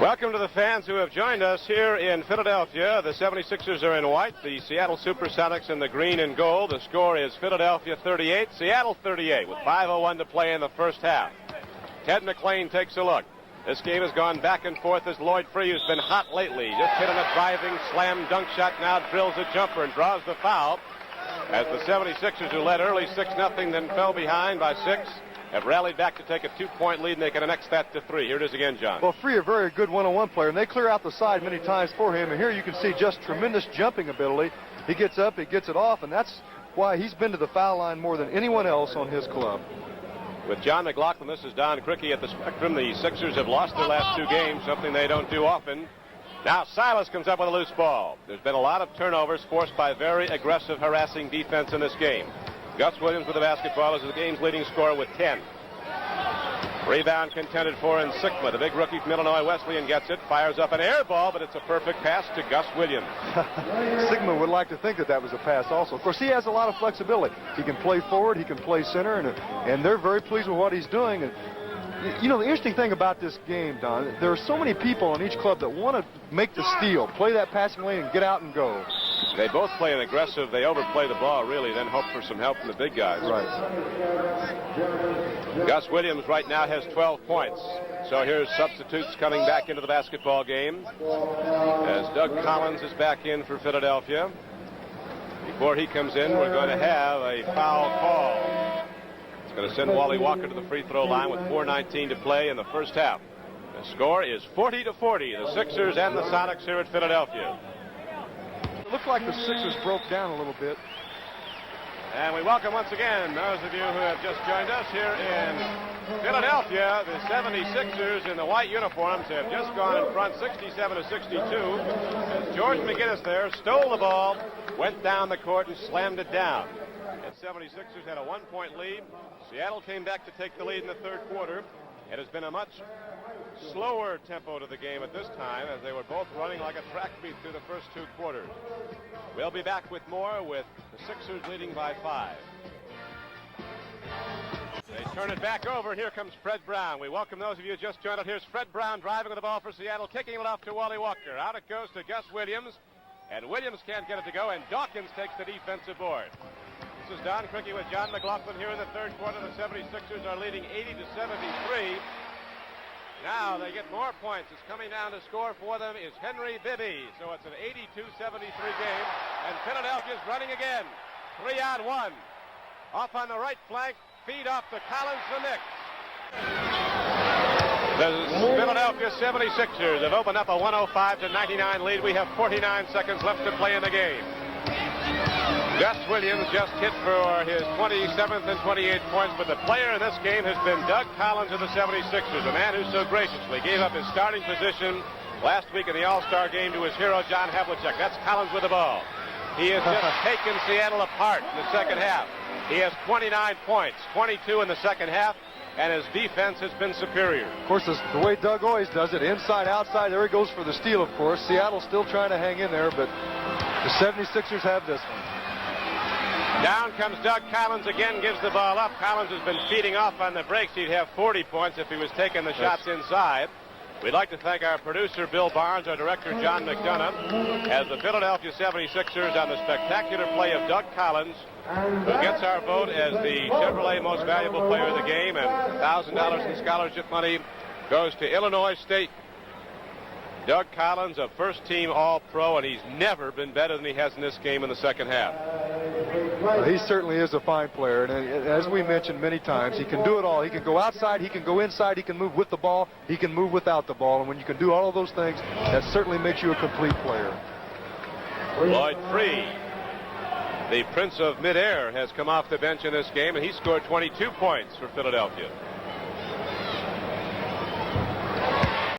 Welcome to the fans who have joined us here in Philadelphia. The 76ers are in white, the Seattle SuperSonics in the green and gold. The score is Philadelphia 38, Seattle 38, with 5:01 to play in the first half. Ted McClain takes a look. This game has gone back and forth as Lloyd Free, who's been hot lately, just hit on a driving slam dunk shot, now drills a jumper and draws the foul. As the 76ers, who led early 6-0, then fell behind by 6, have rallied back to take a 2-point lead, and they can annex that to 3. Here it is again, John. Well, Free, a very good one-on-one player, and they clear out the side many times for him. And here you can see just tremendous jumping ability. He gets up, he gets it off, and that's why he's been to the foul line more than anyone else on his club. With John McLaughlin, this is Don Criqui at the Spectrum. The Sixers have lost their last 2 games, something they don't do often. Now Silas comes up with a loose ball. There's been a lot of turnovers forced by very aggressive, harassing defense in this game. Gus Williams with the basketball is the game's leading scorer with 10. Rebound contended for in Sikma. The big rookie from Illinois Wesleyan gets it, fires up an air ball, but it's a perfect pass to Gus Williams. Sikma would like to think that that was a pass also. Of course, he has a lot of flexibility. He can play forward, he can play center, and they're very pleased with what he's doing. And you know, the interesting thing about this game, Don, there are so many people on each club that want to make the steal, play that passing lane, and get out and go. They both play an aggressive, they overplay the ball, really, then hope for some help from the big guys. Right. Gus Williams right now has 12 points. So here's substitutes coming back into the basketball game as Doug Collins is back in for Philadelphia. Before he comes in, we're going to have a foul call. It's going to send Wally Walker to the free throw line with 4:19 to play in the first half. The score is 40-40, the Sixers and the Sonics here at Philadelphia. It looked like the Sixers broke down a little bit. And we welcome once again those of you who have just joined us here in Philadelphia. The 76ers in the white uniforms have just gone in front 67-62. As George McGinnis there stole the ball, went down the court and slammed it down. The 76ers had a 1-point lead. Seattle came back to take the lead in the third quarter. It has been a much slower tempo to the game at this time, as they were both running like a track meet through the first 2 quarters. We'll be back with more, with the Sixers leading by 5. They turn it back over, and here comes Fred Brown. We welcome those of you who just joined us. Here's Fred Brown driving with the ball for Seattle, kicking it off to Wally Walker. Out it goes to Gus Williams, and Williams can't get it to go, and Dawkins takes the defensive board. This is Don Criqui with John McLaughlin here in the third quarter. The 76ers are leading 80-73. Now they get more points. It's coming down to score for them is Henry Bibby. So it's an 82-73 game. And Philadelphia's running again. 3-on-1. Off on the right flank. Feed off to Collins the Knicks. The Philadelphia 76ers have opened up a 105-99 lead. We have 49 seconds left to play in the game. Gus Williams just hit for his 27th and 28 points, but the player in this game has been Doug Collins of the 76ers, a man who so graciously gave up his starting position last week in the All-Star game to his hero, John Havlicek. That's Collins with the ball. He has just taken Seattle apart in the second half. He has 29 points, 22 in the second half, and his defense has been superior. Of course, the way Doug always does it, inside, outside. There he goes for the steal, of course. Seattle's still trying to hang in there, but the 76ers have this one. Down comes Doug Collins again, gives the ball up. Collins has been feeding off on the breaks. He'd have 40 points if he was taking the shots inside. We'd like to thank our producer, Bill Barnes, our director, John McDonough, as the Philadelphia 76ers on the spectacular play of Doug Collins, who gets our vote as the Chevrolet Most Valuable Player of the game, and $1,000 in scholarship money goes to Illinois State. Doug Collins, a first-team All-Pro, and he's never been better than he has in this game in the second half. He certainly is a fine player, and as we mentioned many times, he can do it all. He can go outside, he can go inside, he can move with the ball, he can move without the ball, and when you can do all of those things, that certainly makes you a complete player. Lloyd Free, the Prince of Midair, has come off the bench in this game, and he scored 22 points for Philadelphia.